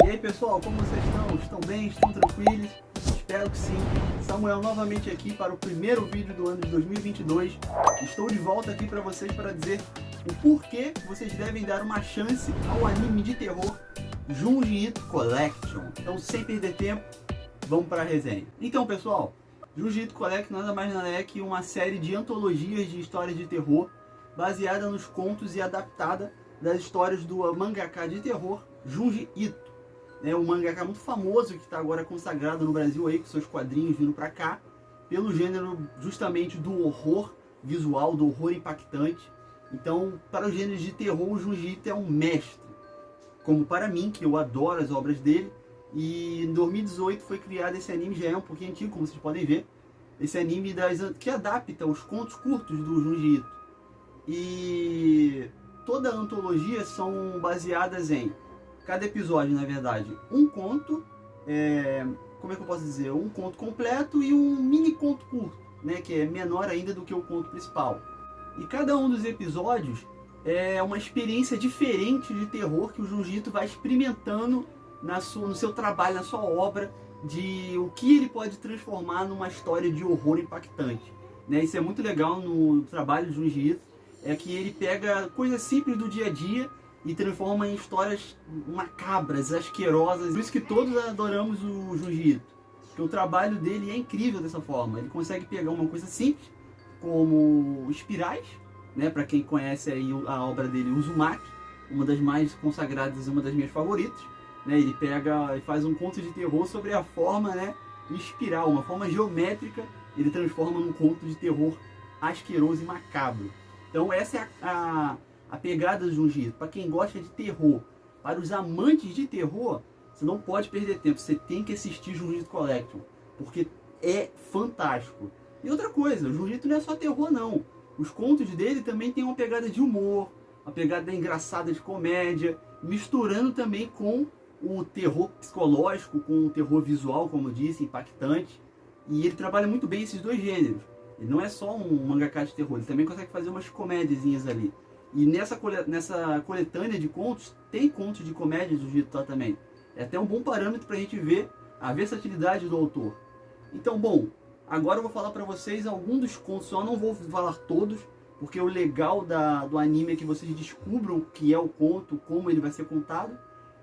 E aí pessoal, como vocês estão? Estão bem? Estão tranquilos? Espero que sim. Samuel novamente aqui para o primeiro vídeo do ano de 2022. Estou de volta aqui para vocês para dizer o porquê vocês devem dar uma chance ao anime de terror Junji Ito Collection. Então, sem perder tempo, vamos para a resenha. Então pessoal, Junji Ito Collection nada mais nada é que uma série de antologias de histórias de terror baseada nos contos e adaptada das histórias do mangaka de terror Junji Ito. É um mangaka muito famoso que está agora consagrado no Brasil aí com seus quadrinhos vindo para cá pelo gênero justamente do horror visual, do horror impactante. Então, para os gêneros de terror, o Junji Ito é um mestre, como para mim, que eu adoro as obras dele. E em 2018 foi criado esse anime, já é um pouquinho antigo, como vocês podem ver, esse anime que adapta os contos curtos do Junji Ito. E toda a antologia são baseadas em cada episódio, na verdade, um conto, como é que eu posso dizer, um conto completo e um mini conto curto, né, que é menor ainda do que o conto principal. E cada um dos episódios é uma experiência diferente de terror que o Junji Ito vai experimentando no seu trabalho, na sua obra, de o que ele pode transformar numa história de horror impactante. Né? Isso é muito legal no trabalho do Junji Ito, é que ele pega coisas simples do dia a dia e transforma em histórias macabras, asquerosas. Por isso que todos adoramos o Junji Ito, porque o trabalho dele é incrível dessa forma. Ele consegue pegar uma coisa simples, como espirais, né? Para quem conhece aí a obra dele, Uzumaki, uma das mais consagradas e uma das minhas favoritas. Né? Ele pega e faz um conto de terror sobre a forma, né, espiral, uma forma geométrica, ele transforma num conto de terror asqueroso e macabro. Então essa é a pegada do Junji Ito. Para quem gosta de terror, para os amantes de terror, você não pode perder tempo, você tem que assistir Junji Ito Collection, porque é fantástico. E outra coisa, o Junji Ito não é só terror não, os contos dele também tem uma pegada de humor, uma pegada engraçada de comédia, misturando também com o terror psicológico, com o terror visual, como eu disse, impactante. E ele trabalha muito bem esses dois gêneros. Ele não é só um mangaka de terror, ele também consegue fazer umas comédiazinhas ali. E nessa coletânea de contos, tem contos de comédia do Junji Ito também. É até um bom parâmetro para a gente ver a versatilidade do autor. Então, bom, agora eu vou falar para vocês alguns dos contos, só não vou falar todos, porque o legal do anime é que vocês descubram o que é o conto, como ele vai ser contado.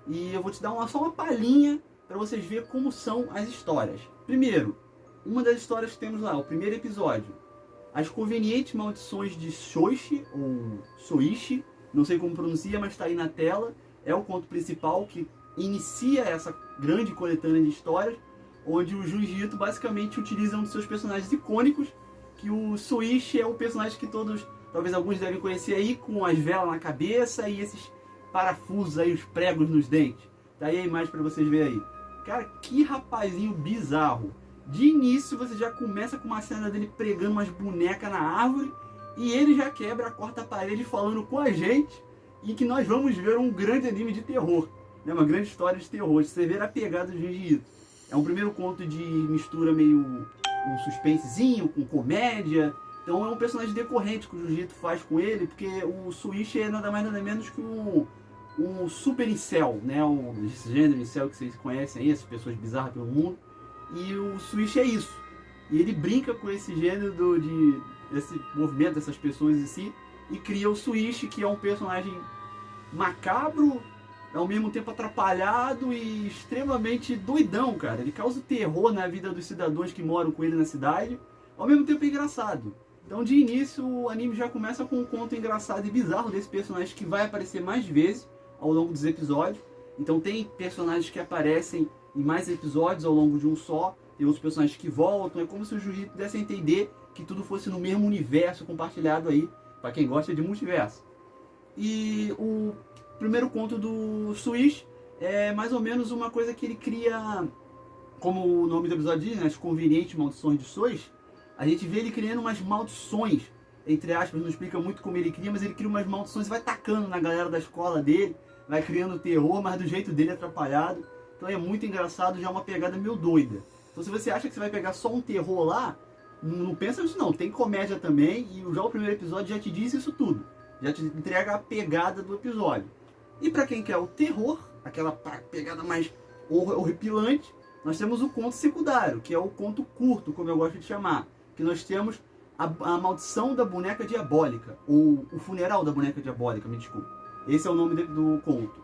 E eu vou te dar só uma palhinha para vocês verem como são as histórias. Primeiro, uma das histórias que temos lá, o primeiro episódio, As Convenientes Maldições de Soichi, ou Soichi, não sei como pronuncia, mas está aí na tela. É o conto principal que inicia essa grande coletânea de histórias, onde o Junji Ito basicamente utiliza um dos seus personagens icônicos, que o Soichi é o personagem que todos, talvez alguns devem conhecer aí, com as velas na cabeça e esses parafusos aí, os pregos nos dentes. Tá aí a imagem para vocês verem aí. Cara, que rapazinho bizarro. De início você já começa com uma cena dele pregando umas bonecas na árvore e ele já quebra a quarta parede falando com a gente e que nós vamos ver um grande anime de terror, né? Uma grande história de terror. Você vê a pegada do Junji Ito. É um primeiro conto de mistura meio um suspensezinho com comédia. Então é um personagem decorrente que o Junji Ito faz com ele, porque o Soichi é nada mais nada menos que um super incel, né? Esse gênero incel que vocês conhecem aí, essas pessoas bizarras pelo mundo. E o Soichi é isso. E ele brinca com esse gênero desse movimento dessas pessoas em si e cria o Soichi, que é um personagem macabro, ao mesmo tempo atrapalhado e extremamente doidão, cara. Ele causa terror na vida dos cidadãos que moram com ele na cidade, ao mesmo tempo engraçado. Então de início o anime já começa com um conto engraçado e bizarro desse personagem que vai aparecer mais vezes ao longo dos episódios. Então tem personagens que aparecem em mais episódios ao longo de um só, tem outros personagens que voltam, é como se o Junji Ito desse a entender que tudo fosse no mesmo universo compartilhado aí, para quem gosta de multiverso. E o primeiro conto do Soichi é mais ou menos uma coisa que ele cria, como o nome do episódio diz, né, As Convenientes Maldições de Soichi. A gente vê ele criando umas maldições, entre aspas, não explica muito como ele cria, mas ele cria umas maldições e vai tacando na galera da escola dele, vai criando terror, mas do jeito dele atrapalhado. Então é muito engraçado, já é uma pegada meio doida. Então se você acha que você vai pegar só um terror lá, não pensa nisso não, tem comédia também, e já o primeiro episódio já te diz isso tudo. Já te entrega a pegada do episódio. E para quem quer o terror, aquela pegada mais horripilante, nós temos o conto secundário, que é o conto curto, como eu gosto de chamar. Que nós temos a maldição da boneca diabólica, ou o funeral da boneca diabólica, me desculpe. Esse é o nome do conto.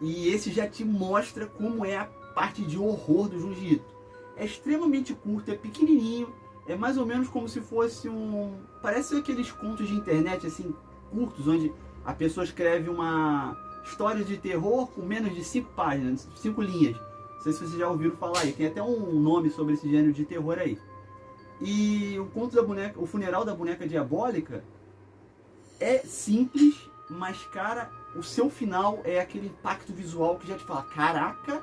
E esse já te mostra como é a parte de horror do Junji Ito. É extremamente curto, é pequenininho, é mais ou menos como se fosse parece aqueles contos de internet, assim, curtos, onde a pessoa escreve uma história de terror com menos de 5 páginas, 5 linhas. Não sei se vocês já ouviram falar aí, tem até um nome sobre esse gênero de terror aí. E o conto da boneca, o funeral da boneca diabólica é simples, mas cara, o seu final é aquele impacto visual que já te fala, caraca,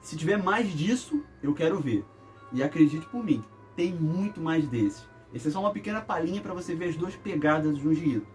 se tiver mais disso, eu quero ver. E acredite por mim, tem muito mais desses. Esse é só uma pequena palhinha para você ver as duas pegadas do Junji Ito.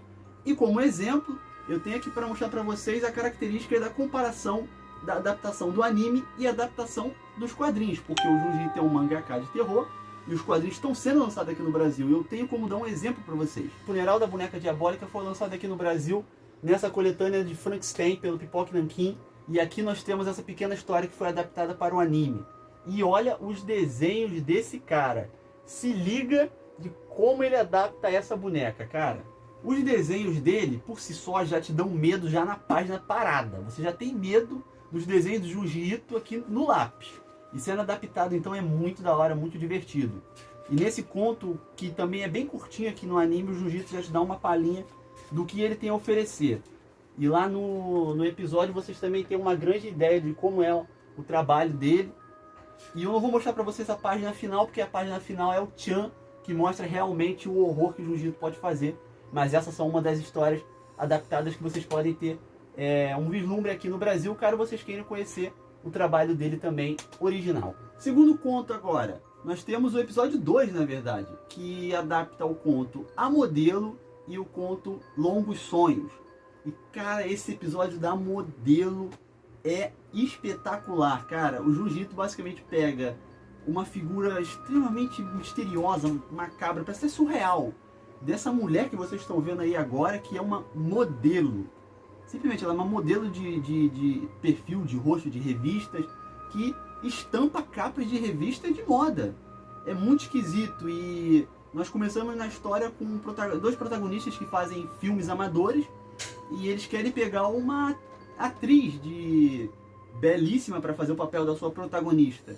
E como exemplo, eu tenho aqui para mostrar para vocês a característica da comparação da adaptação do anime e a adaptação dos quadrinhos, porque o Junji Ito é um mangaka de terror e os quadrinhos estão sendo lançados aqui no Brasil. Eu tenho como dar um exemplo para vocês. O Funeral da Boneca Diabólica foi lançado aqui no Brasil nessa coletânea de Frankenstein pelo Pipoque Nankin, e aqui nós temos essa pequena história que foi adaptada para o anime. E olha os desenhos desse cara. Se liga de como ele adapta essa boneca, cara. Os desenhos dele, por si só, já te dão medo já na página parada. Você já tem medo dos desenhos do Junji Ito aqui no lápis. E sendo adaptado, então, é muito da hora, muito divertido. E nesse conto, que também é bem curtinho aqui no anime, o Junji Ito já te dá uma palhinha do que ele tem a oferecer. E lá no episódio vocês também têm uma grande ideia de como é o trabalho dele. E eu não vou mostrar pra vocês a página final, porque a página final é o Chan, que mostra realmente o horror que o Junji Ito pode fazer. Mas essas são uma das histórias adaptadas que vocês podem ter um vislumbre aqui no Brasil, caso vocês queiram conhecer o trabalho dele também original. Segundo conto agora, nós temos o episódio 2, na verdade, que adapta o conto A Modelo e o conto Longos Sonhos. E cara, esse episódio da Modelo é espetacular, cara. O Junji Ito basicamente pega uma figura extremamente misteriosa, macabra, parece ser surreal, dessa mulher que vocês estão vendo aí agora, que é uma modelo. Simplesmente ela é uma modelo de perfil, de rosto, de revistas, que estampa capas de revistas de moda. É muito esquisito. E nós começamos na história com dois protagonistas que fazem filmes amadores, e eles querem pegar uma atriz belíssima para fazer o papel da sua protagonista.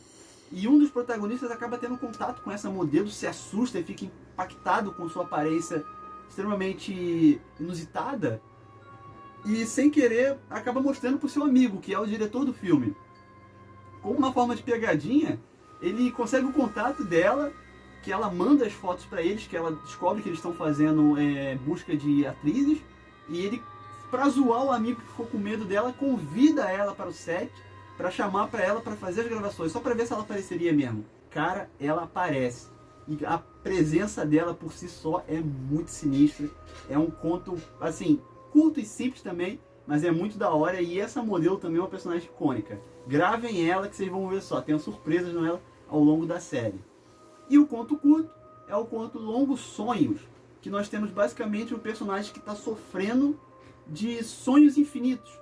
E um dos protagonistas acaba tendo contato com essa modelo, se assusta e fica impactado com sua aparência extremamente inusitada. E sem querer acaba mostrando para o seu amigo, que é o diretor do filme. Como uma forma de pegadinha, ele consegue o contato dela, que ela manda as fotos para eles, que ela descobre que eles estão fazendo busca de atrizes. E ele, para zoar o amigo que ficou com medo dela, convida ela para o set, para chamar para ela para fazer as gravações, só para ver se ela apareceria mesmo. Cara, ela aparece. E a presença dela por si só é muito sinistra. É um conto, assim, curto e simples também, mas é muito da hora. E essa modelo também é uma personagem icônica. Gravem ela que vocês vão ver só. Tem surpresas nela ao longo da série. E o conto curto é o conto Longos Sonhos, que nós temos basicamente um personagem que está sofrendo de sonhos infinitos.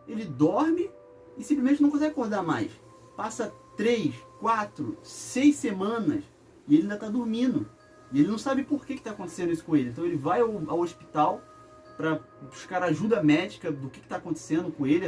Ele dorme e simplesmente não consegue acordar mais. Passa 3, 4, 6 semanas e ele ainda está dormindo. E ele não sabe por que está acontecendo isso com ele. Então ele vai ao hospital para buscar ajuda médica do que está acontecendo com ele,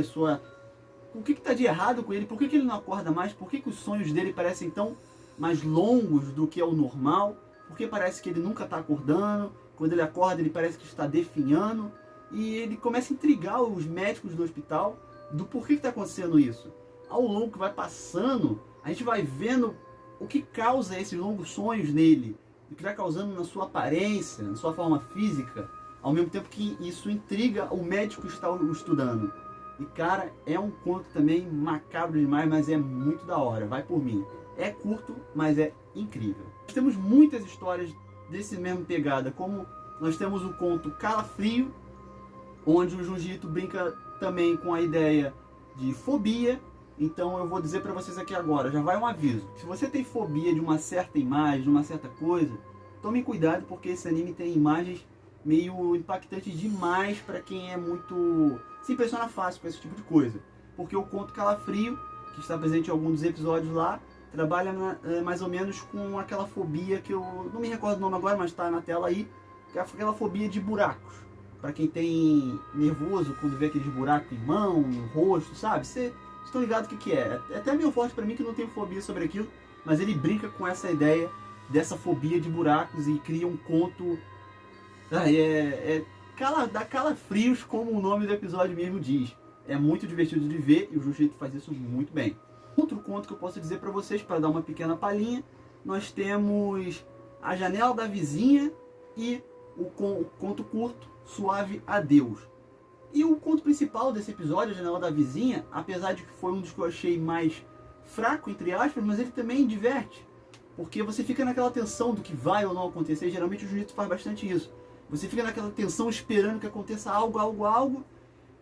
o que está de errado com ele, por que ele não acorda mais, por que os sonhos dele parecem tão mais longos do que é o normal, porque parece que ele nunca está acordando, quando ele acorda ele parece que está definhando. E ele começa a intrigar os médicos do hospital do porquê que está acontecendo isso. Ao longo que vai passando, a gente vai vendo o que causa esses longos sonhos nele, o que vai causando na sua aparência, na sua forma física, ao mesmo tempo que isso intriga o médico que está o estudando. E cara, é um conto também macabro demais, mas é muito da hora, vai por mim. É curto, mas é incrível. Nós temos muitas histórias desse mesmo pegada, como nós temos o conto Calafrio, onde o Junji Ito brinca também com a ideia de fobia. Então eu vou dizer para vocês aqui agora, já vai um aviso. Se você tem fobia de uma certa imagem, de uma certa coisa, tome cuidado, porque esse anime tem imagens meio impactantes demais para quem é muito... se impressiona fácil com esse tipo de coisa. porque o conto Calafrio, que está presente em alguns dos episódios lá, trabalha mais ou menos com aquela fobia que eu não me recordo o nome agora, mas está na tela aí, que é aquela fobia de buracos. Para quem tem nervoso quando vê aqueles buracos em mão, no rosto, sabe? Vocês estão ligados o que é. É até meio forte para mim que não tenho fobia sobre aquilo, mas ele brinca com essa ideia dessa fobia de buracos e cria um conto. Dá calafrios, como o nome do episódio mesmo diz. É muito divertido de ver e o Jiu-Jitsu faz isso muito bem. Outro conto que eu posso dizer para vocês, para dar uma pequena palhinha, nós temos A Janela da Vizinha e o conto curto Suave Adeus. E o conto principal desse episódio, A Janela da Vizinha, apesar de que foi um dos que eu achei mais fraco, entre aspas, mas ele também diverte. Porque você fica naquela tensão do que vai ou não acontecer. Geralmente o Jiu-Jitsu faz bastante isso. Você fica naquela tensão esperando que aconteça algo,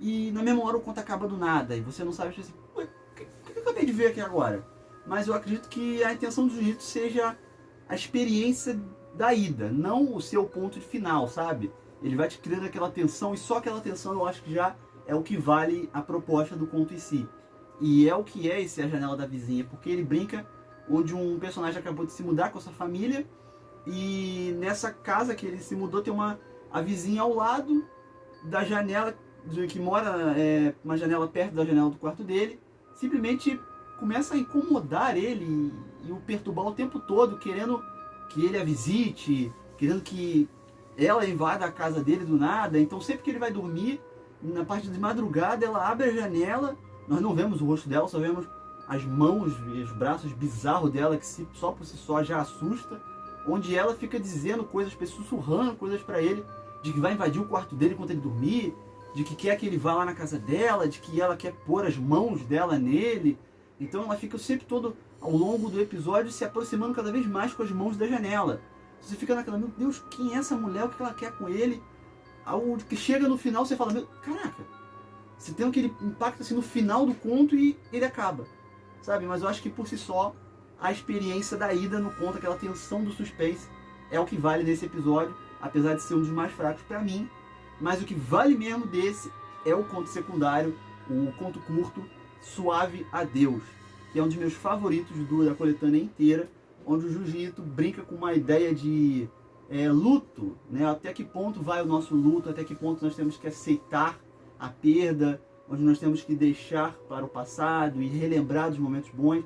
e na mesma hora o conto acaba do nada. E você não sabe assim, o que eu acabei de ver aqui agora? Mas eu acredito que a intenção do Jiu-Jitsu seja a experiência da ida, não o seu ponto de final, sabe? Ele vai te criando aquela tensão, e só aquela tensão eu acho que já é o que vale a proposta do conto em si. E é o que é esse A Janela da Vizinha, porque ele brinca onde um personagem acabou de se mudar com a sua família, e nessa casa que ele se mudou tem a vizinha ao lado da janela, que mora uma janela perto da janela do quarto dele, simplesmente começa a incomodar ele e o perturbar o tempo todo, querendo que ele a visite, querendo que ela invada a casa dele do nada. Então sempre que ele vai dormir, na parte de madrugada, ela abre a janela, nós não vemos o rosto dela, só vemos as mãos e os braços bizarros dela, que só por si só já assusta, onde ela fica dizendo coisas, sussurrando coisas pra ele, de que vai invadir o quarto dele enquanto ele dormir, de que quer que ele vá lá na casa dela, de que ela quer pôr as mãos dela nele. Então ela fica sempre todo, ao longo do episódio, se aproximando cada vez mais com as mãos da janela. Você fica naquela, meu Deus, quem é essa mulher? O que ela quer com ele? Algo que chega no final, você fala, caraca, você tem aquele impacto assim no final do conto e ele acaba, sabe? Mas eu acho que por si só, a experiência da ida no conto, aquela tensão do suspense, é o que vale nesse episódio, apesar de ser um dos mais fracos pra mim. Mas o que vale mesmo desse é o conto secundário, o conto curto Suave Adeus, que é um dos meus favoritos da coletânea inteira, onde o Jiu-Jitsu brinca com uma ideia de luto, né? Até que ponto vai o nosso luto, até que ponto nós temos que aceitar a perda, onde nós temos que deixar para o passado e relembrar dos momentos bons.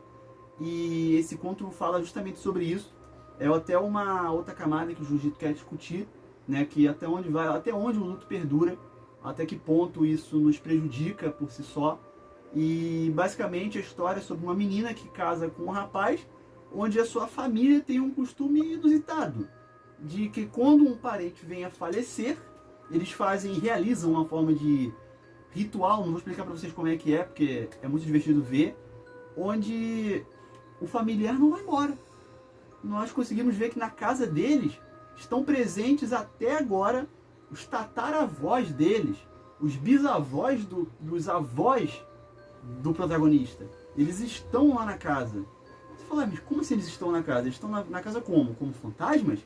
E esse conto fala justamente sobre isso. É até uma outra camada que o Jiu-Jitsu quer discutir, né? Que até onde o luto perdura, até que ponto isso nos prejudica por si só. E basicamente a história é sobre uma menina que casa com um rapaz, onde a sua família tem um costume inusitado, de que quando um parente vem a falecer, eles realizam uma forma de ritual, não vou explicar para vocês como é que é, porque é muito divertido ver, onde o familiar não vai embora. Nós conseguimos ver que na casa deles estão presentes até agora os tataravós deles, os bisavós dos avós do protagonista. Eles estão lá na casa. Você fala, mas como assim eles estão na casa? Eles estão na casa como? Como fantasmas?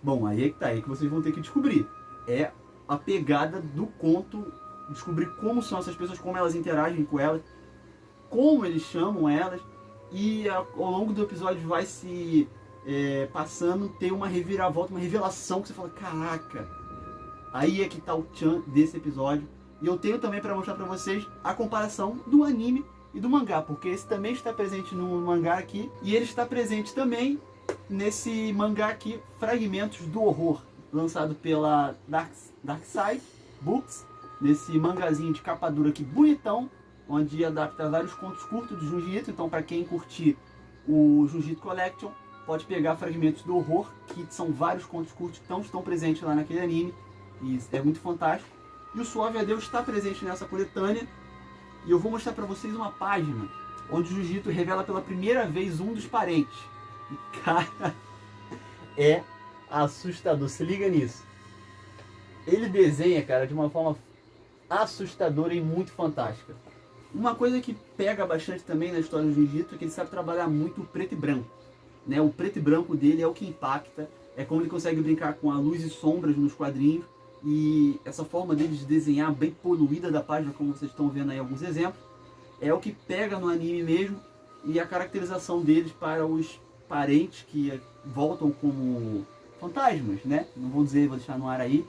Bom, aí é que tá, aí que vocês vão ter que descobrir. É a pegada do conto, descobrir como são essas pessoas, como elas interagem com elas, como eles chamam elas, e ao longo do episódio vai se passando, tem uma reviravolta, uma revelação que você fala, caraca, aí é que tá o tchan desse episódio. E eu tenho também para mostrar para vocês a comparação do anime e do mangá, porque esse também está presente no mangá aqui, e ele está presente também nesse mangá aqui, Fragmentos do Horror, lançado pela Dark Side Books, nesse mangazinho de capa dura aqui bonitão, onde adapta vários contos curtos do Jiu-Jitsu. Então para quem curtir o Jiu-Jitsu Collection, pode pegar Fragmentos do Horror, que são vários contos curtos que estão presentes lá naquele anime, e é muito fantástico. E o Suave Adeus está presente nessa coletânea, e eu vou mostrar para vocês uma página onde o Jiu-Jitsu revela pela primeira vez um dos parentes. E cara, é assustador, se liga nisso. Ele desenha, cara, de uma forma assustadora e muito fantástica. Uma coisa que pega bastante também na história do Jiu-Jitsu é que ele sabe trabalhar muito o preto e branco, né? O preto e branco dele é o que impacta, é como ele consegue brincar com a luz e sombras nos quadrinhos, e essa forma dele de desenhar bem poluída da página, como vocês estão vendo aí alguns exemplos, é o que pega no anime mesmo, e a caracterização deles para os parentes que voltam como fantasmas, né? Não vou dizer, vou deixar no ar aí.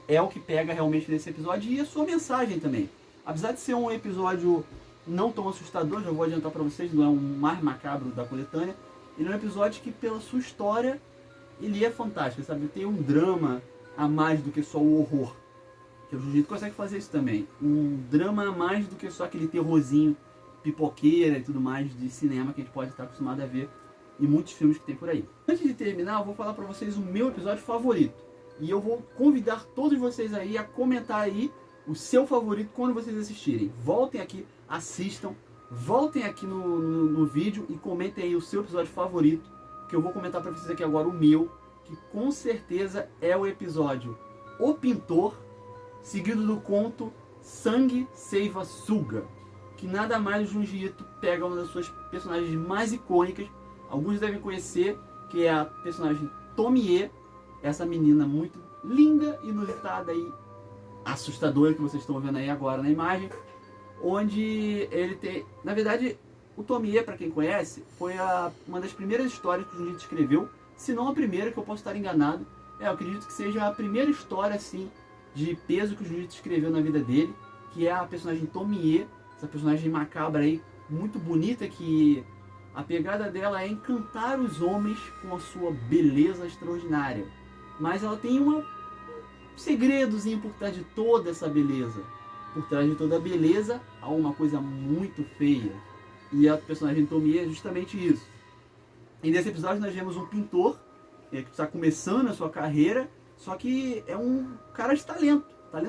É o que pega realmente nesse episódio, e a sua mensagem também. Apesar de ser um episódio não tão assustador, já vou adiantar para vocês, não é um mais macabro da coletânea, ele é um episódio que, pela sua história, ele é fantástico, sabe? Tem um drama a mais do que só o horror, que o Jujutsu consegue fazer isso também. Um drama a mais do que só aquele terrorzinho pipoqueira e tudo mais de cinema que a gente pode estar acostumado a ver em muitos filmes que tem por aí. Antes de terminar, eu vou falar para vocês o meu episódio favorito. E eu vou convidar todos vocês aí a comentar aí o seu favorito quando vocês assistirem. Voltem aqui, assistam, voltem aqui no vídeo e comentem aí o seu episódio favorito, que eu vou comentar para vocês aqui agora o meu, que com certeza é o episódio O Pintor, seguido do conto Sangue Seiva Suga, que nada mais Junji Ito pega uma das suas personagens mais icônicas, alguns devem conhecer, que é a personagem Tomie, essa menina muito linda, inusitada e assustadora que vocês estão vendo aí agora na imagem, onde ele tem, na verdade, o Tomie, para quem conhece, foi uma das primeiras histórias que o Junji Ito escreveu, se não a primeira, que eu posso estar enganado. Eu acredito que seja a primeira história assim de peso que o Junji Ito escreveu na vida dele, que é a personagem Tomie, essa personagem macabra aí, muito bonita, que a pegada dela é encantar os homens com a sua beleza extraordinária. Mas ela tem um segredozinho por trás de toda essa beleza. Por trás de toda a beleza há uma coisa muito feia. E a personagem Tomie é justamente isso. E nesse episódio nós vemos um pintor que está começando a sua carreira, só que é um cara de talento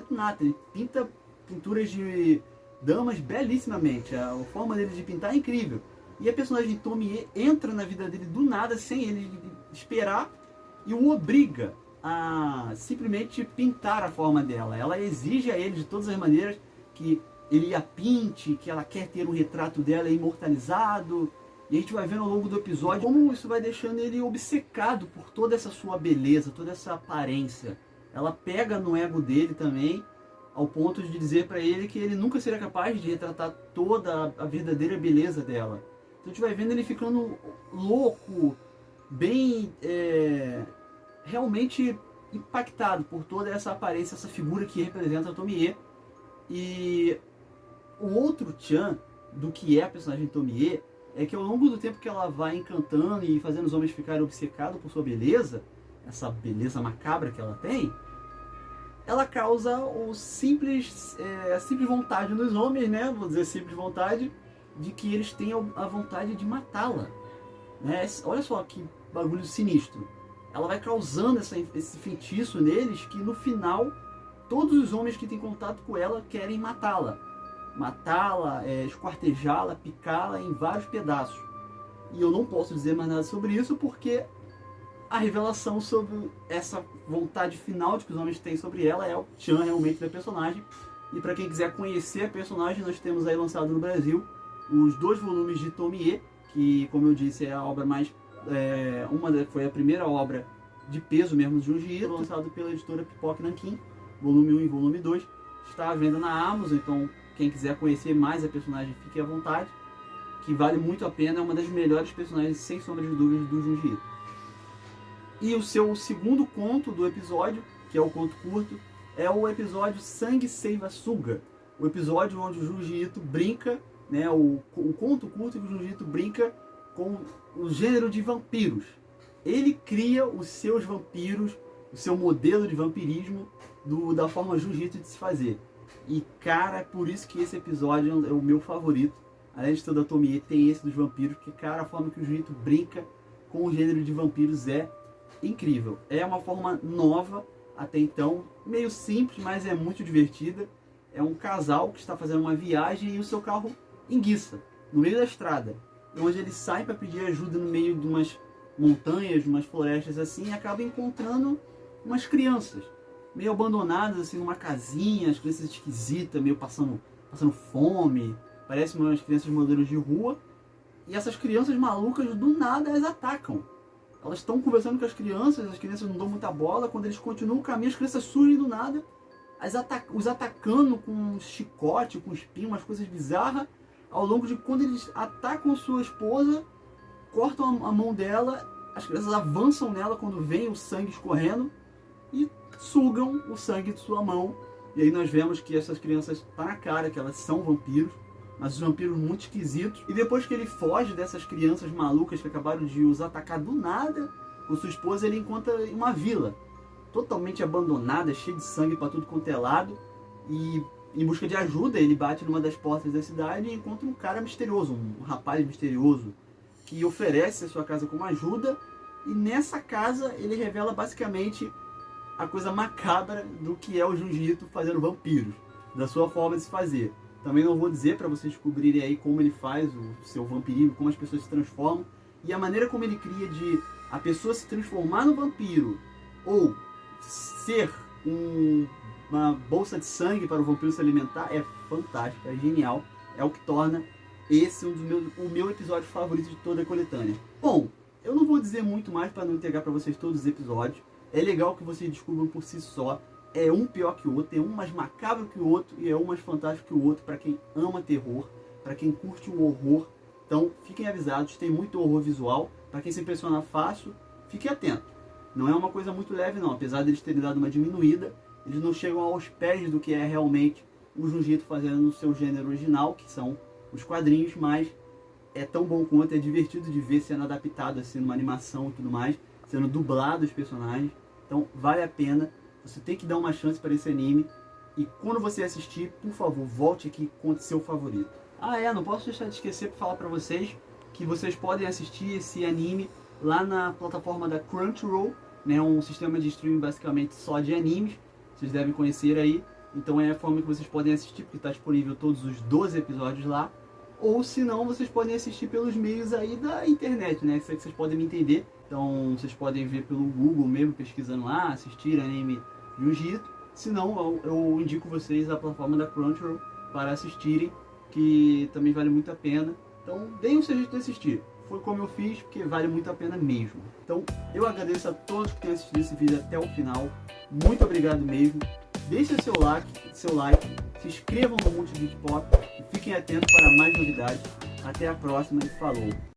nato. Ele pinta pinturas de damas belíssimamente. A forma dele de pintar é incrível. E a personagem Tomie entra na vida dele do nada, sem ele esperar, e o obriga a simplesmente pintar a forma dela. Ela exige a ele de todas as maneiras que ele a pinte, que ela quer ter um retrato dela imortalizado. E a gente vai vendo ao longo do episódio como isso vai deixando ele obcecado por toda essa sua beleza, toda essa aparência. Ela pega no ego dele também, ao ponto de dizer para ele que ele nunca seria capaz de retratar toda a verdadeira beleza dela. Então a gente vai vendo ele ficando louco, bem realmente impactado por toda essa aparência, essa figura que representa a Tomie. E o outro tchan do que é a personagem Tomie é que ao longo do tempo que ela vai encantando e fazendo os homens ficarem obcecados por sua beleza, essa beleza macabra que ela tem, ela causa a simples vontade nos homens, né? Vou dizer simples vontade, de que eles tenham a vontade de matá-la. Né? Olha só que bagulho sinistro. Ela vai causando esse feitiço neles que no final todos os homens que têm contato com ela querem matá-la. Matá-la, esquartejá-la, picá-la em vários pedaços. E eu não posso dizer mais nada sobre isso porque a revelação sobre essa vontade final de que os homens têm sobre ela é o tchan realmente da personagem. E para quem quiser conhecer a personagem, nós temos aí lançado no Brasil os 2 volumes de Tomie, que, como eu disse, é a obra mais... foi a primeira obra de peso mesmo de Junji Ito, lançado pela editora Pipoca Nankin, volume 1 e volume 2. Está à venda na Amazon, então quem quiser conhecer mais a personagem, fique à vontade, que vale muito a pena, é uma das melhores personagens, sem sombra de dúvidas, do Junji Ito. E o seu segundo conto do episódio, que é o conto curto, é o episódio Sangue Seiva Suga, o episódio onde o Junji Ito brinca, né, o conto curto que o Junji Ito brinca com o gênero de vampiros. Ele cria os seus vampiros, o seu modelo de vampirismo da forma Junji Ito de se fazer. E cara, é por isso que esse episódio é o meu favorito. Além de toda a Tomie, tem esse dos vampiros, porque cara, a forma que o Junji Ito brinca com o gênero de vampiros é incrível. É uma forma nova até então, meio simples, mas é muito divertida. É um casal que está fazendo uma viagem e o seu carro enguiça no meio da estrada, onde eles saem para pedir ajuda no meio de umas montanhas, de umas florestas assim, e acabam encontrando umas crianças meio abandonadas assim numa casinha, as crianças esquisitas, meio passando fome, parecem umas crianças modelos de rua. E essas crianças malucas do nada as atacam. Elas estão conversando com as crianças não dão muita bola. Quando eles continuam o caminho, as crianças surgem do nada, os atacando com um chicote, com espinho, umas coisas bizarras. ao longo de quando eles atacam sua esposa, cortam a mão dela, as crianças avançam nela quando vem o sangue escorrendo e sugam o sangue de sua mão. E aí nós vemos que essas crianças tá na cara que elas são vampiros, mas os vampiros muito esquisitos. E depois que ele foge dessas crianças malucas que acabaram de os atacar do nada com sua esposa, ele encontra uma vila totalmente abandonada, cheia de sangue para tudo quanto é lado. E em busca de ajuda, ele bate numa das portas da cidade e encontra um cara misterioso, um rapaz misterioso, que oferece a sua casa como ajuda. E nessa casa ele revela basicamente a coisa macabra do que é o Junji Ito fazendo vampiros, da sua forma de se fazer. Também não vou dizer para vocês descobrirem aí como ele faz o seu vampirismo, como as pessoas se transformam, e a maneira como ele cria de a pessoa se transformar no vampiro ou ser uma bolsa de sangue para o vampiro se alimentar é fantástico, é genial, é o que torna esse o meu episódio favorito de toda a coletânea. Bom, eu não vou dizer muito mais para não entregar para vocês todos os episódios. É legal que vocês descubram por si só. É um pior que o outro, é um mais macabro que o outro e é um mais fantástico que o outro para quem ama terror, para quem curte o horror. Então fiquem avisados, tem muito horror visual. Para quem se impressiona fácil, fique atento. Não é uma coisa muito leve não, apesar deles terem dado uma diminuída, eles não chegam aos pés do que é realmente o Junji Ito fazendo no seu gênero original, que são os quadrinhos, mas é tão bom quanto, é divertido de ver sendo adaptado assim numa animação e tudo mais, sendo dublado os personagens. Então vale a pena, você tem que dar uma chance para esse anime. E quando você assistir, por favor, volte aqui e conte seu favorito. Não posso deixar de esquecer para falar para vocês que vocês podem assistir esse anime lá na plataforma da Crunchyroll, né, um sistema de streaming basicamente só de animes, vocês devem conhecer aí. Então é a forma que vocês podem assistir, porque está disponível todos os 12 episódios lá. Ou se não, vocês podem assistir pelos meios aí da internet, né? Sei que vocês podem me entender. Então vocês podem ver pelo Google mesmo, pesquisando lá, assistir anime Junji Ito. Se não, eu indico vocês a plataforma da Crunchyroll para assistirem, que também vale muito a pena. Então deem um seu jeito de assistir. Foi como eu fiz, porque vale muito a pena mesmo. Então eu agradeço a todos que têm assistido esse vídeo até o final. Muito obrigado mesmo. Deixe seu like, se inscrevam no Multigeek Pop e fiquem atentos para mais novidades. Até a próxima e falou!